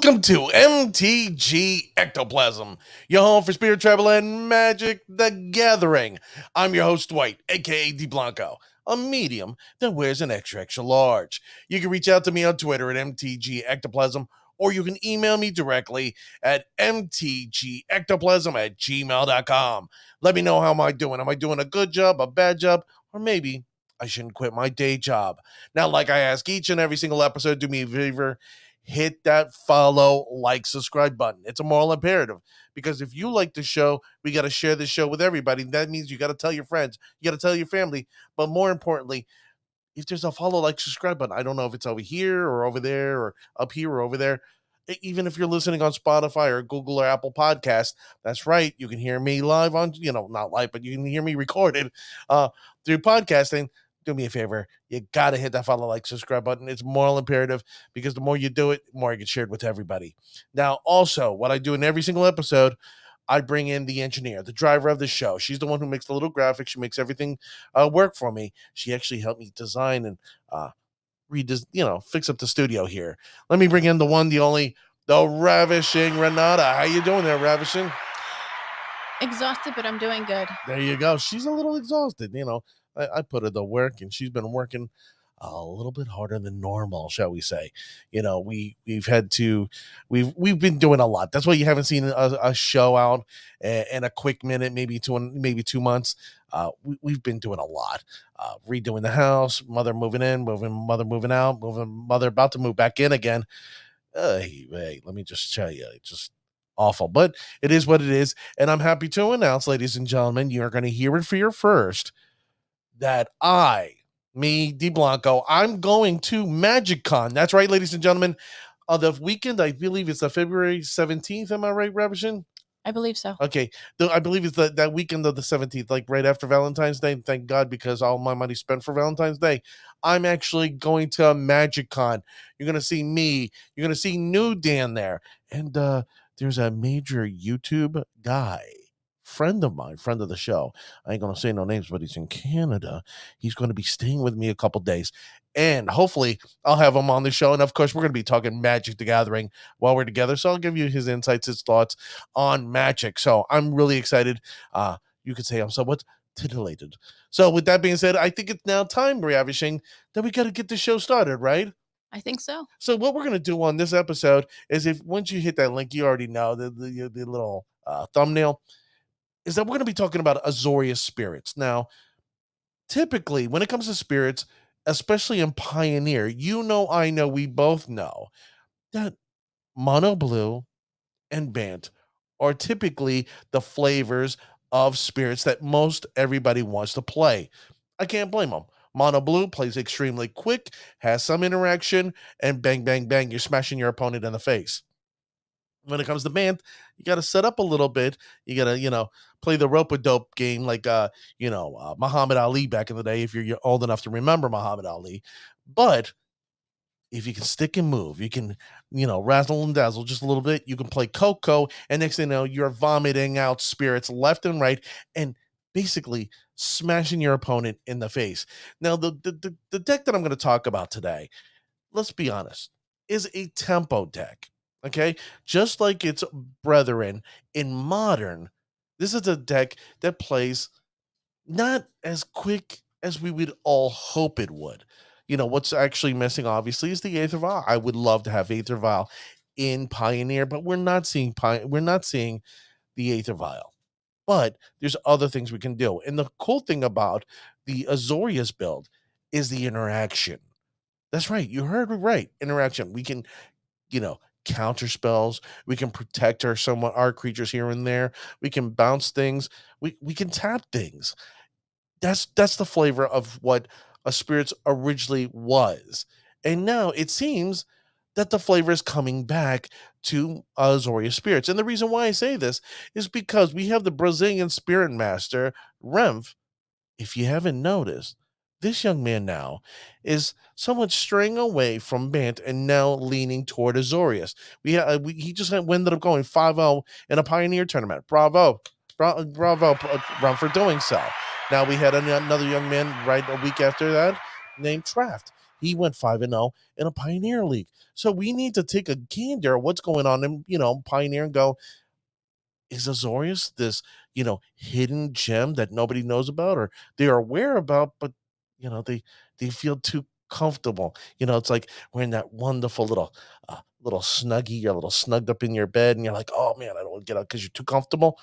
Welcome to MTG Ectoplasm, your home for spirit travel and Magic the Gathering. I'm your host, Dwight, aka DeBlanco, a medium that wears an extra large. You can reach out to me on Twitter at MTG Ectoplasm, or you can email me directly at mtgectoplasm@gmail.com. Let me know how am I doing. Am I doing a good job, a bad job, or maybe I shouldn't quit my day job? Now, like I ask each and every single episode, do me a favor, hit that follow, like, subscribe button. It's a moral imperative because if you like the show, we got to share the show with everybody. That means you got to tell your friends, you got to tell your family, but more importantly, if there's a follow, like, subscribe button, I don't know if it's over here or over there or up here or over there. Even if you're listening on Spotify or Google or Apple Podcast, that's right. You can hear me live on, not live, but you can hear me recorded through podcasting. Do me a favor. You got to hit that follow, like, subscribe button. It's moral imperative because the more you do it, the more it gets shared with everybody. Now, also, what I do in every single episode, I bring in the engineer, the driver of the show. She's the one who makes the little graphics. She makes everything work for me. She actually helped me design and fix up the studio here. Let me bring in the one, the only, the ravishing Renata. How you doing there, ravishing? Exhausted, but I'm doing good. There you go. She's a little exhausted. I put her to work, and she's been working a little bit harder than normal, shall we say. We've been doing a lot. That's why you haven't seen a show out in a quick minute, maybe 2 months. We've been doing a lot. Redoing the house, mother moving in, mother moving out, mother about to move back in again. Hey, let me just tell you, it's just awful, but it is what it is. And I'm happy to announce, ladies and gentlemen, you're going to hear it for your first, that DeBlanco, I'm going to MagicCon. That's right, ladies and gentlemen. The weekend, I believe it's the February 17th. Am I right, Ravishing? I believe so. Okay. I believe it's that weekend of the 17th, like right after Valentine's Day. Thank God, because all my money spent for Valentine's Day. I'm actually going to MagicCon. You're going to see me. You're going to see New Dan there. And there's a major YouTube guy, friend of mine, friend of the show. I ain't going to say no names, but he's in Canada. He's going to be staying with me a couple days. And hopefully I'll have him on the show. And of course, we're going to be talking Magic the Gathering while we're together. So I'll give you his insights, his thoughts on Magic. So I'm really excited. You could say I'm somewhat titillated. So with that being said, I think it's now time, Ravishing, that we got to get the show started, right? I think so. So what we're going to do on this episode is, if once you hit that link, you already know the little thumbnail, is that we're going to be talking about Azorius spirits. Now, typically, when it comes to spirits, especially in Pioneer, I know, we both know that Mono Blue and Bant are typically the flavors of spirits that most everybody wants to play. I can't blame them. Mono Blue plays extremely quick, has some interaction, and bang, bang, bang, you're smashing your opponent in the face. When it comes to Bant, you got to set up a little bit. You got to, play the rope-a-dope game like, Muhammad Ali back in the day, if you're old enough to remember Muhammad Ali. But if you can stick and move, you can, razzle and dazzle just a little bit. You can play Coco, and next thing you know, you're vomiting out spirits left and right, and basically smashing your opponent in the face. Now, the deck that I'm going to talk about today, let's be honest, is a tempo deck. Okay, just like its brethren in Modern, this is a deck that plays not as quick as we would all hope it would. What's actually missing, obviously, is the Aether Vial. I would love to have Aether Vial in Pioneer, but we're not seeing the Aether Vial. But there's other things we can do. And the cool thing about the Azorius build is the interaction. That's right. You heard me right. Interaction. We can, counter spells. We can protect our creatures here and there. We can bounce things. We can tap things. That's the flavor of what a spirits originally was. And now it seems that the flavor is coming back to Azorius spirits. And the reason why I say this is because we have the Brazilian spirit master, REMF. If you haven't noticed, this young man now is somewhat straying away from Bant and now leaning toward Azorius. He just ended up going 5-0 in a Pioneer tournament. Bravo, Rum, for doing so. Now we had another young man right a week after that named Traft. He went 5-0 in a Pioneer League. So we need to take a gander at what's going on in, Pioneer and go, is Azorius this, hidden gem that nobody knows about or they are aware about, but they feel too comfortable. It's like we're in that wonderful little snuggie, you're a little snugged up in your bed, and you're like, oh man, I don't want to get out because you're too comfortable.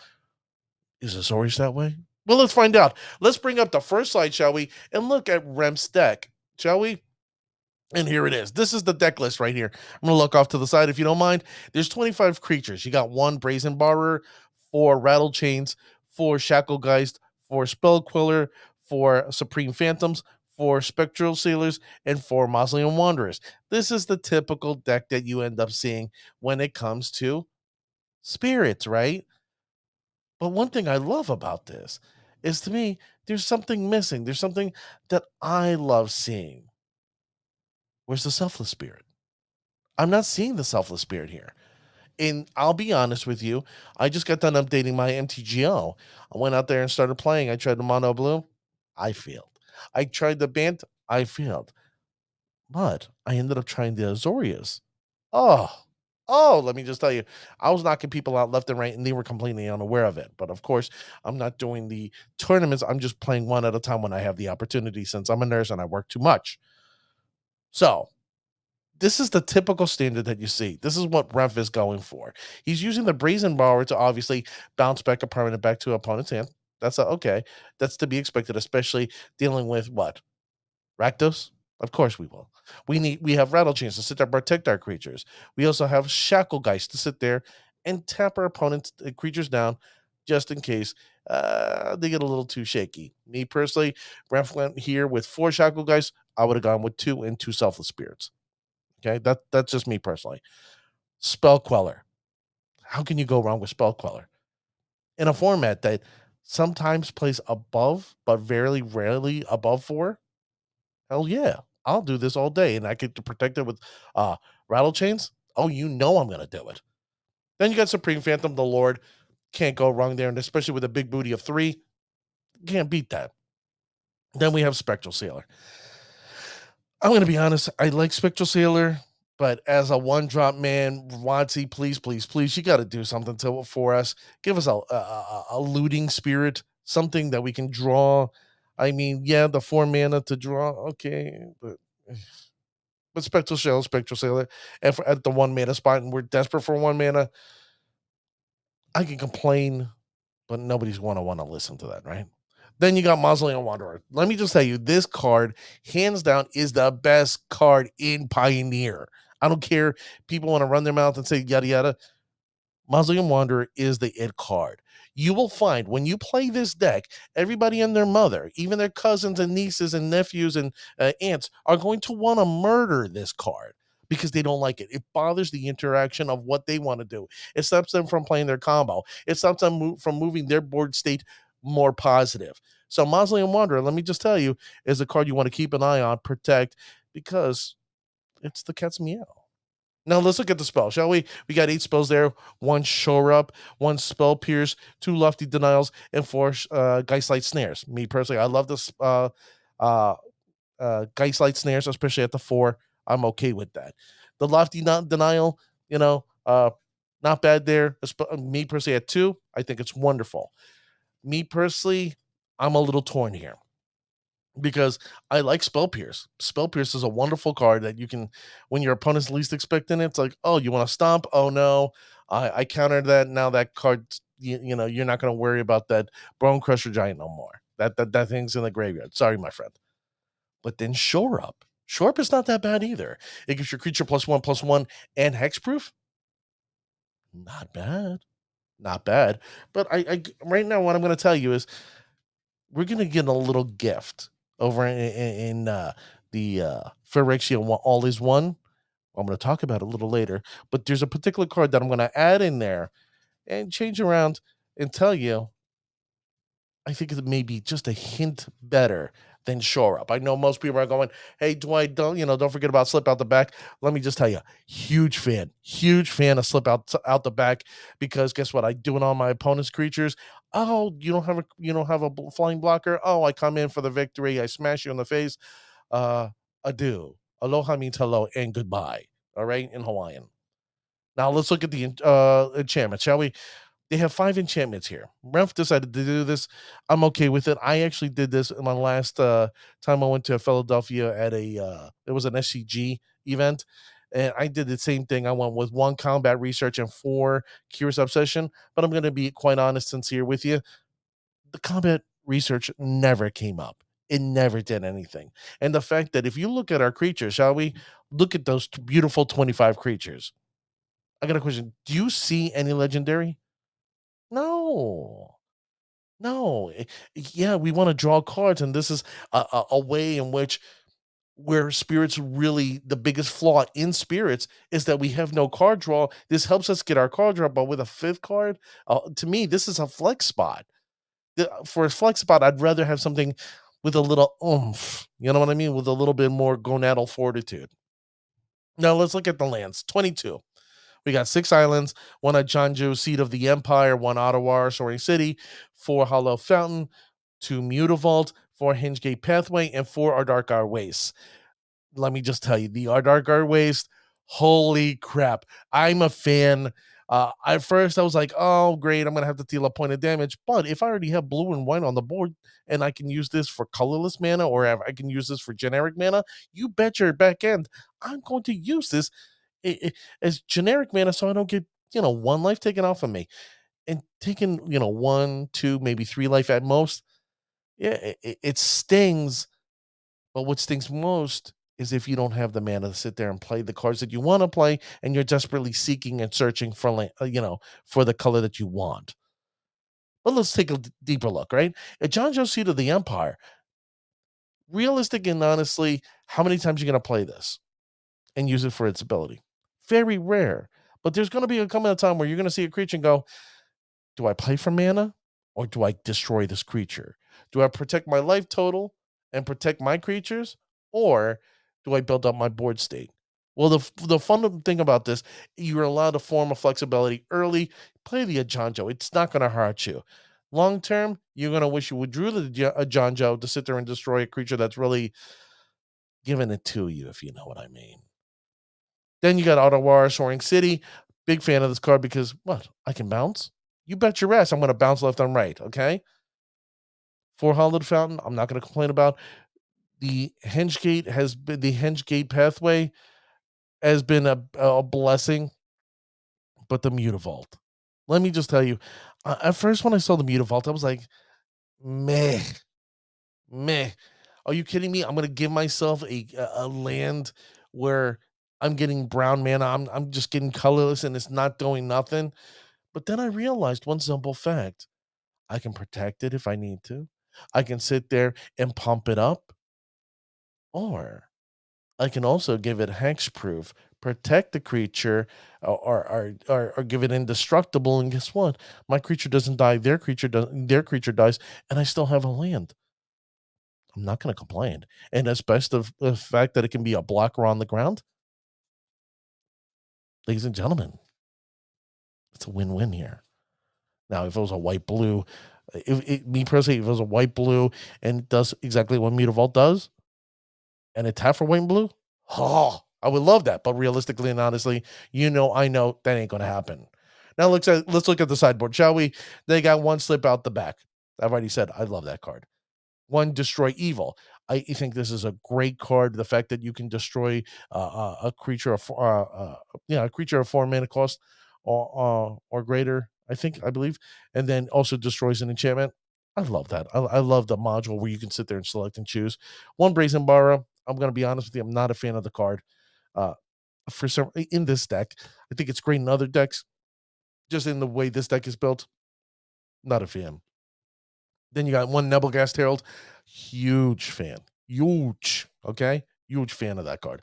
Is Azorius that way? Well, let's find out. Let's bring up the first slide, shall we? And look at REMF's deck, shall we? And here it is. This is the deck list right here. I'm going to look off to the side if you don't mind. There's 25 creatures. You got 1 Brazen Borrower, 4 Rattle Chains, 4 Shacklegeist, 4 Spell Queller, 4 Supreme Phantoms, 4 Spectral Sailors, and 4 Mausoleum Wanderers. This is the typical deck that you end up seeing when it comes to spirits, right? But one thing I love about this is, to me, there's something missing. There's something that I love seeing. Where's the selfless spirit? I'm not seeing the selfless spirit here. And I'll be honest with you, I just got done updating my MTGO. I went out there and started playing. I tried the mono blue. I failed. I tried the band. I failed. But I ended up trying the Azorius. Oh, let me just tell you, I was knocking people out left and right, and they were completely unaware of it. But of course, I'm not doing the tournaments. I'm just playing one at a time when I have the opportunity, since I'm a nurse and I work too much. So this is the typical standard that you see. This is what Ref is going for. He's using the Brazen Borrower to obviously bounce back a permanent back to opponent's hand. That's okay. That's to be expected, especially dealing with what? Rakdos? Of course we will. We have Rattle Chains to sit there and protect our creatures. We also have Shacklegeist to sit there and tap our opponent's creatures down just in case they get a little too shaky. Me personally, Ref went here with 4 Shacklegeist. I would have gone with 2 and 2 Selfless Spirits. Okay, that's just me personally. Spell Queller. How can you go wrong with Spell Queller? In a format that sometimes plays above, but very rarely above 4? Hell yeah. I'll do this all day, and I get to protect it with Rattle Chains. Oh, I'm gonna do it. Then you got Supreme Phantom, the Lord. Can't go wrong there, and especially with a big booty of 3. Can't beat that. Then we have Spectral Sailor. I'm going to be honest. I like Spectral Sailor, but as a one drop man, Watsy, please, please, please, you got to do something for us. Give us a looting spirit, something that we can draw. I mean, yeah, the 4 mana to draw, okay, but Spectral Sailor, and at the 1 mana spot, and we're desperate for 1 mana. I can complain, but nobody's going to want to listen to that, right? Then you got Mausoleum Wanderer. Let me just tell you, this card, hands down, is the best card in Pioneer. I don't care. People want to run their mouth and say yada yada. Mausoleum Wanderer is the it card. You will find when you play this deck, everybody and their mother, even their cousins and nieces and nephews and aunts, are going to want to murder this card because they don't like it. It bothers the interaction of what they want to do. It stops them from playing their combo. It stops them from moving their board state more positive. So Mausoleum Wanderer, let me just tell you, is a card you want to keep an eye on, protect, because it's the cat's meow. Now let's look at the spell, shall we? We got 8 spells there: 1 Shore Up, 1 Spell Pierce, 2 Lofty Denials, and 4 Geistlight Snares. Me personally, I love this uh, Geistlight Snares, especially at the 4. I'm okay with that. The Lofty Denial, not bad there. Me personally at 2, I think it's wonderful. Me personally, I'm a little torn here because I like Spell Pierce. Spell Pierce is a wonderful card that you can, when your opponent's least expecting it, it's like, oh, you want to stomp? Oh no, I countered that. Now that card, you're not going to worry about that Bone Crusher Giant no more. That thing's in the graveyard. Sorry, my friend. But then Shore Up. Shore Up is not that bad either. It gives your creature +1/+1 and hexproof. Not bad. Not bad. But I right now, what I'm going to tell you is we're gonna get a little gift over in the Phyrexia All Is One. I'm gonna talk about it a little later, but there's a particular card that I'm gonna add in there and change around and tell you. I think it may be just a hint better than Shore Up. I know most people are going, "Hey, Dwight, don't forget about Slip Out the Back." Let me just tell you, huge fan of Slip Out the Back, because guess what? I do it on my opponent's creatures. Oh, you don't have a flying blocker. Oh, I come in for the victory. I smash you in the face. Uh, Adieu. Aloha means hello and goodbye. All right, in Hawaiian. Now let's look at the enchantment, shall we? They have 5 enchantments here. REMF decided to do this. I'm okay with it. I actually did this in my last time I went to Philadelphia at it was an SCG event. And I did the same thing. I went with 1 combat research and 4 curious obsession. But I'm going to be quite honest and sincere with you. The combat research never came up. It never did anything. And the fact that if you look at our creatures, shall we? Look at those beautiful 25 creatures. I got a question. Do you see any legendary? No. No. Yeah, we want to draw cards, and this is a way in which where spirits really the biggest flaw in spirits is that we have no card draw. This helps us get our card draw, but with a fifth card, to me, this is a flex spot. For a flex spot, I'd rather have something with a little oomph. You know what I mean? With a little bit more gonadal fortitude. Now let's look at the lands. 22. We got 6 islands, 1 at Janju, seat of the empire, 1 Ottawa, Soaring City, 4 Hollow Fountain, 2 Mutavault, 4 Hingegate Pathway, and 4 Ardarkar Waste. Let me just tell you, the Ardarkar Waste, holy crap. I'm a fan. At first, I was like, oh, great, I'm going to have to deal a point of damage. But if I already have blue and white on the board and I can use this for colorless mana or I can use this for generic mana, you bet your back end I'm going to use this as generic mana so I don't get, 1 life taken off of me. And taking, 1, 2, maybe 3 life at most, yeah, it stings. But what stings most is if you don't have the mana to sit there and play the cards that you want to play, and you're desperately seeking and searching for, for the color that you want. But let's take a deeper look, right? At John Joe Seat of the Empire, realistic and honestly, how many times are you going to play this and use it for its ability? Very rare. But there's going to be a coming a time where you're going to see a creature and go, do I play for mana or do I destroy this creature? Do I protect my life total and protect my creatures or do I build up my board state? Well, the fun thing about this, you're allowed to form a flexibility early. Play the Ajanjo. It's not going to hurt you. Long term, you're going to wish you withdrew the Ajanjo to sit there and destroy a creature that's really giving it to you, if you know what I mean. Then you got Ottawa, Soaring City. Big fan of this card because what? I can bounce? You bet your ass I'm going to bounce left and right, okay? 4 Hollowed Fountain, I'm not going to complain about. The Henge Gate pathway has been a blessing, but the Mutavault. Let me just tell you, at first when I saw the Mutavault, I was like, meh, meh. Are you kidding me? I'm going to give myself a land where I'm getting brown mana. I'm just getting colorless and it's not doing nothing. But then I realized one simple fact. I can protect it if I need to. I can sit there and pump it up, or I can also give it hexproof, protect the creature, or give it indestructible. And guess what? My creature doesn't die. Their creature dies, and I still have a land. I'm not going to complain. And as best of the fact that it can be a blocker on the ground, ladies and gentlemen, it's a win-win here. Now, if it was a white blue, me personally, if it was a white blue and it does exactly what Mutavault does, and it's half for white and blue, oh, I would love that. But realistically and honestly, I know that ain't gonna happen. Now let's look at the sideboard, shall we? They got 1 slip out the back. I've already said I love that card. 1 destroy evil. I think this is a great card. The fact that you can destroy a creature of a creature of 4 mana cost or greater. I believe, and then also destroys an enchantment. I love that. I love the module where you can sit there and select and choose. 1 brazen borrow. I'm gonna be honest with you. I'm not a fan of the card. Uh, for some in this deck, I think it's great in other decks. Just in the way this deck is built, not a fan. Then you got 1 Nebelgast Herald. Huge fan. Huge. Okay? Huge fan of that card.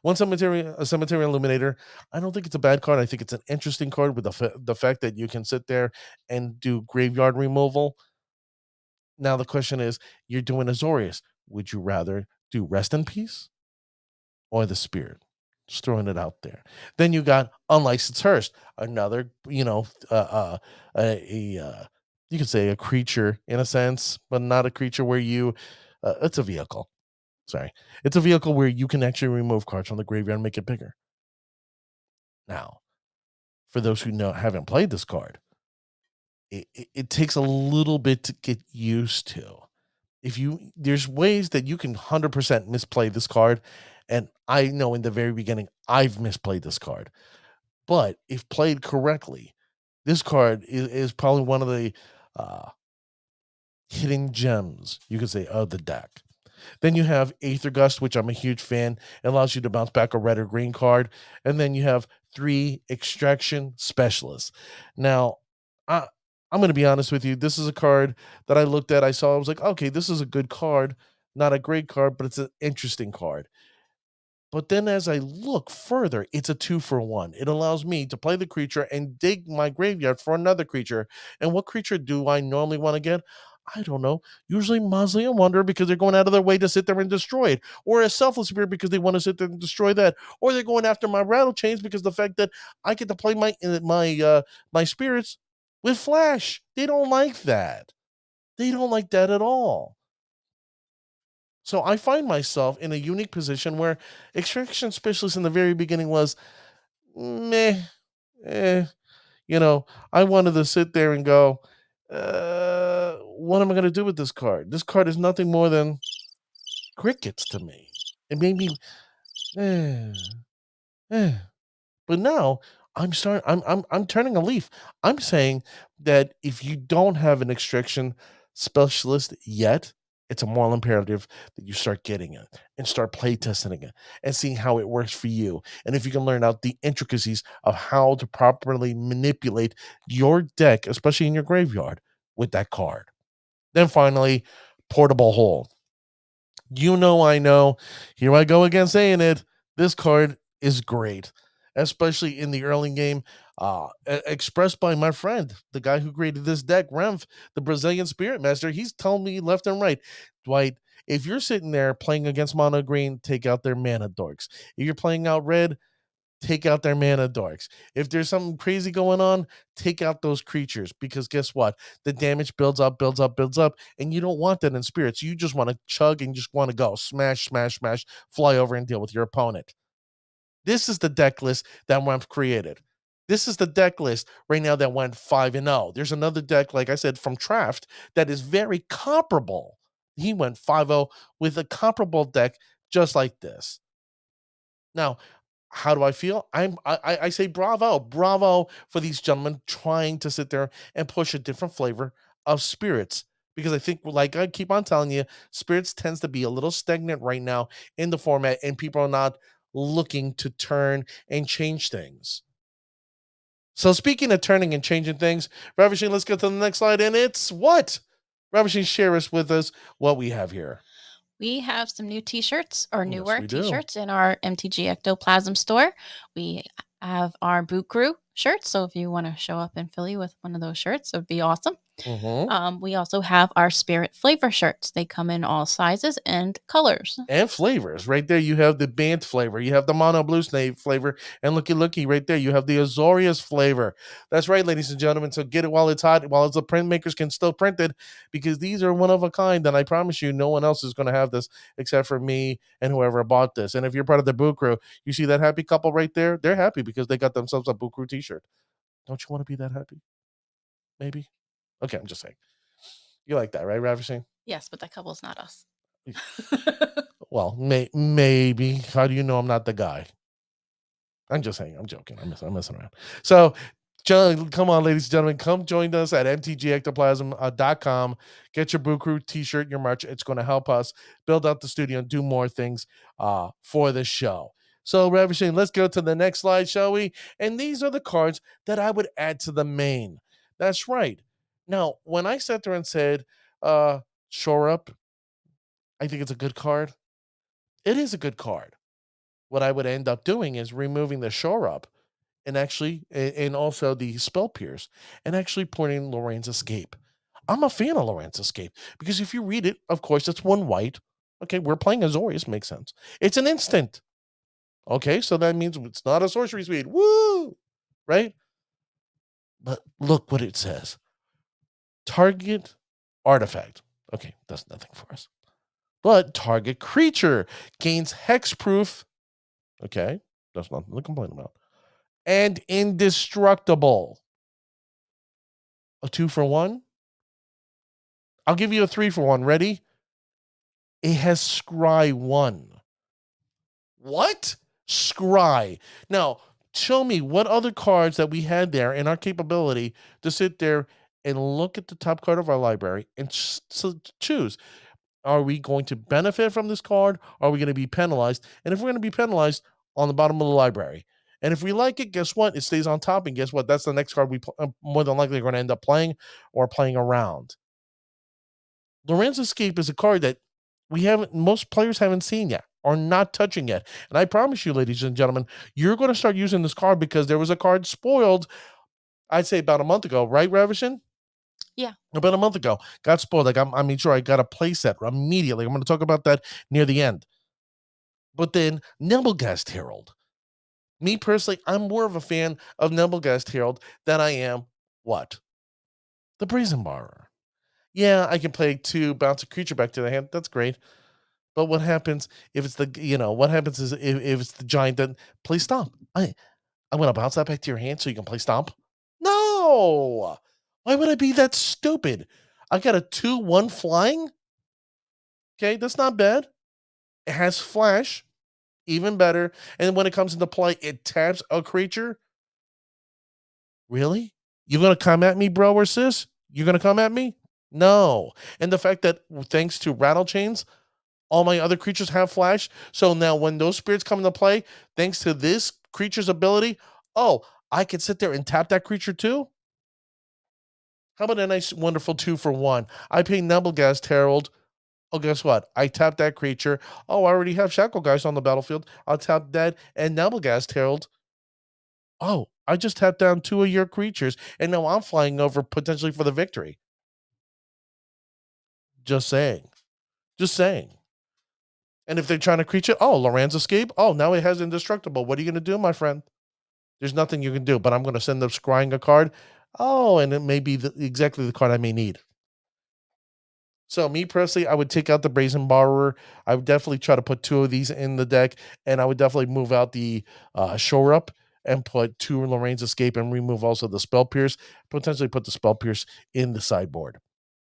1 Cemetery Illuminator. I don't think it's a bad card. I think it's an interesting card with the fact that you can sit there and do graveyard removal. Now the question is, you're doing Azorius. Would you rather do Rest in Peace or the Spirit? Just throwing it out there. Then you got Unlicensed Hearse, another, you could say a creature in a sense, but not a creature where it's a vehicle. Sorry. It's a vehicle where you can actually remove cards from the graveyard and make it bigger. Now, for those who haven't played this card, it takes a little bit to get used to. There's ways that you can 100% misplay this card, and I know in the very beginning I've misplayed this card. But if played correctly, this card is probably one of the uh, hidden gems, you could say, of the deck. Then you have Aether Gust, which I'm a huge fan. It allows you to bounce back a red or green card. And then you have 3 Extraction Specialists. Now, I, I'm going to be honest with you. This is a card that I looked at. I saw, I was like, okay, this is a good card. Not a great card, but it's an interesting card. But then as I look further, it's a 2-for-1. It allows me to play the creature and dig my graveyard for another creature. And what creature do I normally want to get? I don't know. Usually Mausoleum Wanderer because they're going out of their way to sit there and destroy it. Or a Selfless Spirit because they want to sit there and destroy that. Or they're going after my Rattle Chains because the fact that I get to play my spirits with Flash. They don't like that. They don't like that at all. So I find myself in a unique position where Extraction Specialist in the very beginning was meh, eh. You know, I wanted to sit there and go, what am I going to do with this card? This card is nothing more than crickets to me. It made me, eh, eh. But now I'm turning a leaf. I'm saying that if you don't have an extraction specialist yet, it's a moral imperative that you start getting it and start play testing it and seeing how it works for you. And if you can learn out the intricacies of how to properly manipulate your deck, especially in your graveyard, with that card. Then finally, portable hole. I know. Here I go again saying it. This card is great, especially in the early game. Expressed by my friend, the guy who created this deck, REMF, the Brazilian Spirit Master. He's telling me left and right, Dwight, if you're sitting there playing against mono green, take out their mana dorks. If you're playing out red, take out their mana dorks. If there's something crazy going on, take out those creatures because guess what? The damage builds up, builds up, builds up, and you don't want that in spirits. You just want to chug and just want to go smash, smash, smash, fly over and deal with your opponent. This is the deck list that Wemp created. This is the deck list right now that went 5-0. There's another deck, like I said, from Traft that is very comparable. He went 5-0 with a comparable deck just like this. Now, how do I feel? I say bravo, bravo for these gentlemen trying to sit there and push a different flavor of spirits. Because I think, like I keep on telling you, spirits tends to be a little stagnant right now in the format, and people are not looking to turn and change things. So speaking of turning and changing things, Ravishing, let's go to the next slide, and it's what? Ravishing, share us with us what we have here. We have some new t-shirts or Yes, newer we do. t-shirts in our MTG Ectoplasm store. We have our Boot Crew shirts. So if you want to show up in Philly with one of those shirts, it would be awesome. We also have our Spirit Flavor shirts. They come in all sizes and colors. And flavors. Right there, you have the Bant flavor, you have the Mono Blue Snake flavor, and looky, right there, you have the Azorius flavor. That's right, ladies and gentlemen. So get it while it's hot, while the printmakers can still print it, because these are one of a kind, and I promise you, no one else is going to have this except for me and whoever bought this. And if you're part of the Boo Crew, you see that happy couple right there? They're happy because they got themselves a Boo Crew t-shirt. Don't you want to be that happy? Maybe? Okay, I'm just saying. You like that, right, Ravishing? Yes, but that couple's not us. Well, maybe. How do you know I'm not the guy? I'm just saying. I'm joking. I'm messing around. So, come on, ladies and gentlemen. Come join us at mtgectoplasm.com. Get your Boo Crew t-shirt, your merch. It's going to help us build out the studio and do more things for the show. So, Ravishing, let's go to the next slide, shall we? And these are the cards that I would add to the main. That's right. Now, when I sat there and said, Shore Up, I think it's a good card. It is a good card. What I would end up doing is removing the Shore Up and also the Spell Pierce and actually putting Lorraine's Escape. I'm a fan of Lorraine's Escape because if you read it, of course, it's 1 white. Okay, we're playing Azorius, makes sense. It's an instant. Okay, so that means it's not a sorcery speed. Woo! Right? But look what it says. Target artifact. Okay, that's nothing for us. But target creature gains hexproof. Okay, that's nothing to complain about. And indestructible. A 2-for-1. I'll give you a 3-for-1. Ready? It has scry 1. What? Scry. Now, show me what other cards that we had there in our capability to sit there and look at the top card of our library and choose. Are we going to benefit from this card? Are we going to be penalized? And if we're going to be penalized, on the bottom of the library. And if we like it, guess what? It stays on top. And guess what? That's the next card we more than likely are going to end up playing or playing around. Lorenz Escape is a card that most players haven't seen yet or not touching yet. And I promise you, ladies and gentlemen, you're going to start using this card because there was a card spoiled, I'd say about a month ago, right, Ravishin? Yeah. About a month ago. Got spoiled. Like I made sure I got a playset immediately. I'm going to talk about that near the end. But then Nebelgast Herald. Me personally, I'm more of a fan of Nebelgast Herald than I am what? The Brazen Borrower. Yeah, I can play 2, bounce a creature back to the hand. That's great. But what happens if it's what happens is if it's the giant that plays stomp? I'm gonna bounce that back to your hand so you can play stomp? No! Why would I be that stupid? I got a 2/1 flying? Okay, that's not bad. It has flash, even better. And when it comes into play, it taps a creature. Really? You gonna come at me, bro or sis? You gonna come at me? No. And the fact that thanks to rattle chains, all my other creatures have flash. So now when those spirits come into play, thanks to this creature's ability, oh, I can sit there and tap that creature too? How about a nice, wonderful 2-for-1? I pay Nebelgast Herald. Oh, guess what? I tap that creature. Oh, I already have Shackle Guys on the battlefield. I'll tap that and Nebelgast Herald. Oh, I just tapped down 2 of your creatures, and now I'm flying over potentially for the victory. Just saying. Just saying. And if they're trying to creature, oh, Lorenz Escape. Oh, now it has indestructible. What are you going to do, my friend? There's nothing you can do, but I'm going to send them scrying a card. Oh, and it may be exactly the card I may need. So me personally, I would take out the Brazen Borrower. I would definitely try to put 2 of these in the deck, and I would definitely move out the Shore Up and put 2 Lorraine's Escape and remove also the Spell Pierce. Potentially put the Spell Pierce in the sideboard.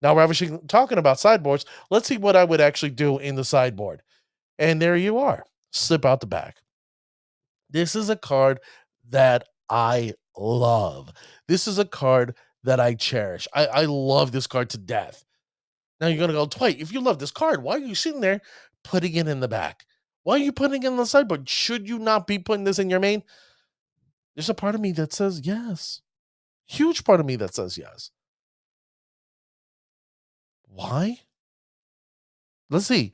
Now, Ravishing, talking about sideboards, let's see what I would actually do in the sideboard. And there you are. Slip out the back. This is a card that I love. This is a card that I cherish. I love this card to death. Now you're gonna go, Dwight, if you love this card, why are you sitting there putting it in the back? Why are you putting it in the sideboard? Should you not be putting this in your main? There's a part of me that says yes. Huge part of me that says yes. Why? Let's see.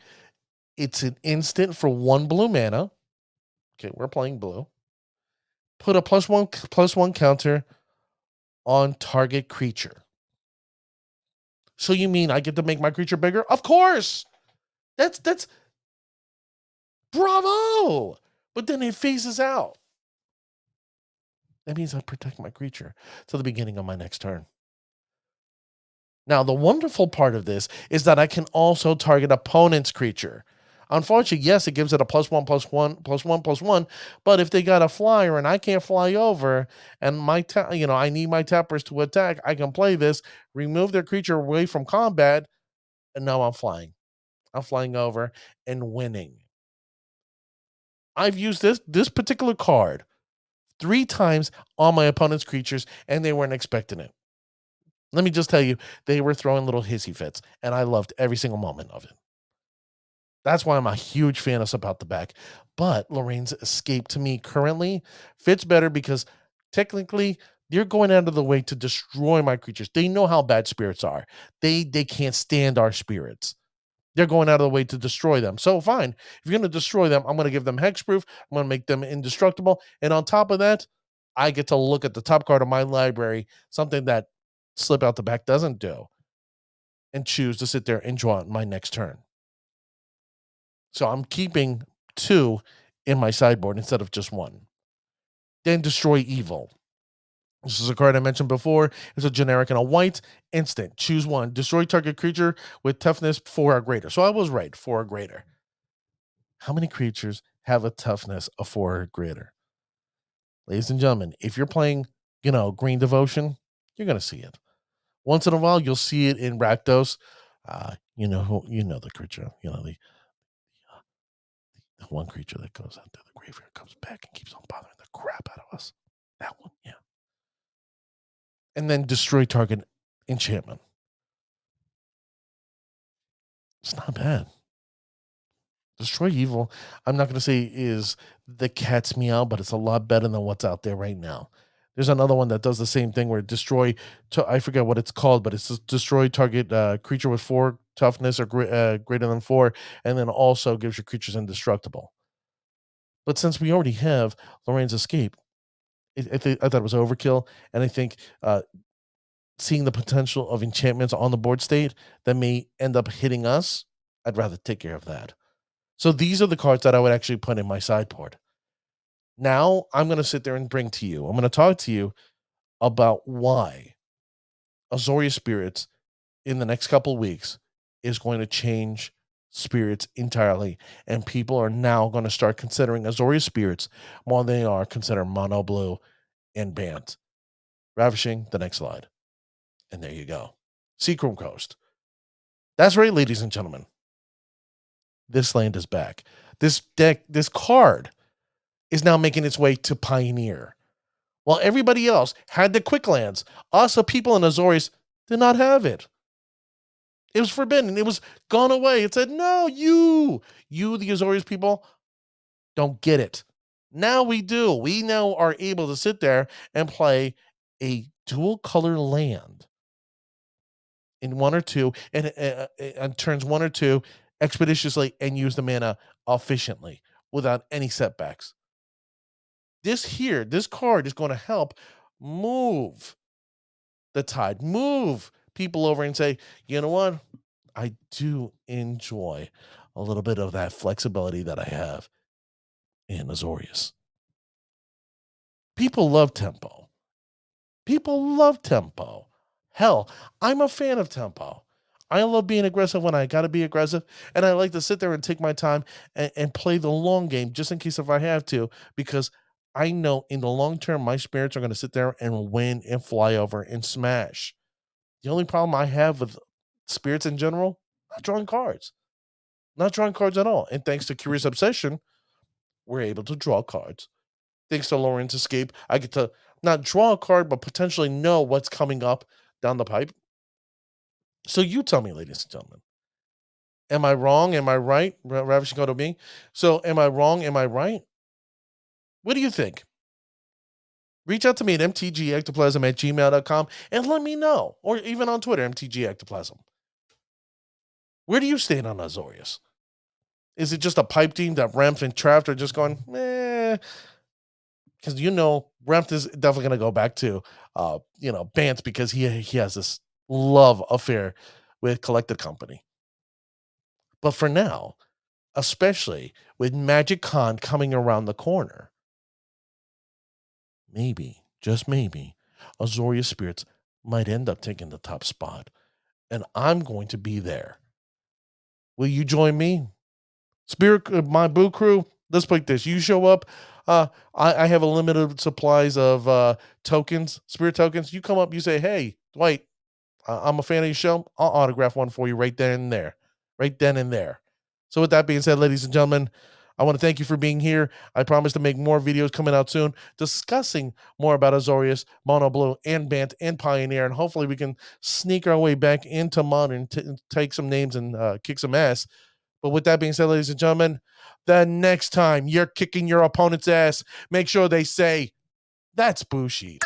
It's an instant for 1 blue mana. Okay, we're playing blue. Put a +1/+1 counter on target creature. So you mean I get to make my creature bigger? Of course. That's bravo. But then it phases out. That means I protect my creature till the beginning of my next turn. Now, the wonderful part of this is that I can also target opponent's creature. Unfortunately, yes, it gives it a +1/+1/+1/+1. But if they got a flyer and I can't fly over, and I need my tappers to attack, I can play this, remove their creature away from combat, and now I'm flying. I'm flying over and winning. I've used this particular card 3 times on my opponent's creatures, and they weren't expecting it. Let me just tell you, they were throwing little hissy fits, and I loved every single moment of it. That's why I'm a huge fan of Slip Out the Back. But Lorraine's Escape to me currently fits better because technically they're going out of the way to destroy my creatures. They know how bad spirits are. They can't stand our spirits. They're going out of the way to destroy them. So fine. If you're going to destroy them, I'm going to give them hexproof. I'm going to make them indestructible. And on top of that, I get to look at the top card of my library, something that Slip Out the Back doesn't do, and choose to sit there and draw it my next turn. So I'm keeping 2 in my sideboard instead of just 1. Then Destroy Evil. This is a card I mentioned before. It's a generic and a white. Instant. Choose one. Destroy target creature with toughness 4 or greater. So I was right, 4 or greater. How many creatures have a toughness of 4 or greater? Ladies and gentlemen, if you're playing, Green Devotion, you're going to see it. Once in a while, you'll see it in Rakdos. The creature, the one creature that goes out to the graveyard, comes back and keeps on bothering the crap out of us. That one, yeah. And then destroy target enchantment. It's not bad. Destroy evil, I'm not going to say is the cat's meow, but it's a lot better than what's out there right now. There's another one that does the same thing where destroy, I forget what it's called, but it's just destroy target creature with 4 toughness or greater than 4, and then also gives your creatures indestructible. But since we already have Lorraine's Escape, I thought it was overkill, and I think seeing the potential of enchantments on the board state that may end up hitting us, I'd rather take care of that. So these are the cards that I would actually put in my sideboard. Now I'm going to sit there and bring to you. I'm going to talk to you about why Azorius Spirits in the next couple of weeks is going to change spirits entirely. And people are now going to start considering Azorius Spirits more than they are consider Mono Blue and Bant. Ravishing the next slide. And there you go. Seachrome Coast. That's right, ladies and gentlemen. This land is back. This card is now making its way to Pioneer. While everybody else had the Quicklands, us, the people in Azorius, did not have it. It was forbidden. It was gone away. It said, no, you, the Azorius people, don't get it. Now we do. We now are able to sit there and play a dual color land in 1 or 2, and turns 1 or 2 expeditiously and use the mana efficiently without any setbacks. This card is going to help move the tide, move people over and say, you know what? I do enjoy a little bit of that flexibility that I have in Azorius. People love tempo. People love tempo. Hell, I'm a fan of tempo. I love being aggressive when I got to be aggressive, and I like to sit there and take my time and play the long game just in case if I have to, because I know in the long term, my spirits are going to sit there and win and fly over and smash. The only problem I have with spirits in general, not drawing cards. Not drawing cards at all. And thanks to Curious Obsession, we're able to draw cards. Thanks to Lorraine's Escape, I get to not draw a card, but potentially know what's coming up down the pipe. So you tell me, ladies and gentlemen, am I wrong? Am I right? Ravishing go to me. So am I wrong? Am I right? What do you think? Reach out to me at mtgectoplasm@gmail.com and let me know. Or even on Twitter, mtgectoplasm. Where do you stand on Azorius? Is it just a pipe team that REMF and Traft are just going, eh? Because REMF is definitely going to go back to, Bant, because he has this love affair with Collected Company. But for now, especially with Magic Con coming around the corner, maybe, just maybe, Azorius Spirits might end up taking the top spot. And I'm going to be there. Will you join me? My boo crew, let's put this. You show up. I have a limited supplies of tokens, spirit tokens. You come up, you say, hey, Dwight, I'm a fan of your show. I'll autograph one for you right then and there. Right then and there. So with that being said, ladies and gentlemen, I want to thank you for being here. I promise to make more videos coming out soon discussing more about Azorius, Mono Blue, and Bant, and Pioneer. And hopefully we can sneak our way back into Modern, take some names and kick some ass. But with that being said, ladies and gentlemen, the next time you're kicking your opponent's ass, make sure they say, that's Bullshit.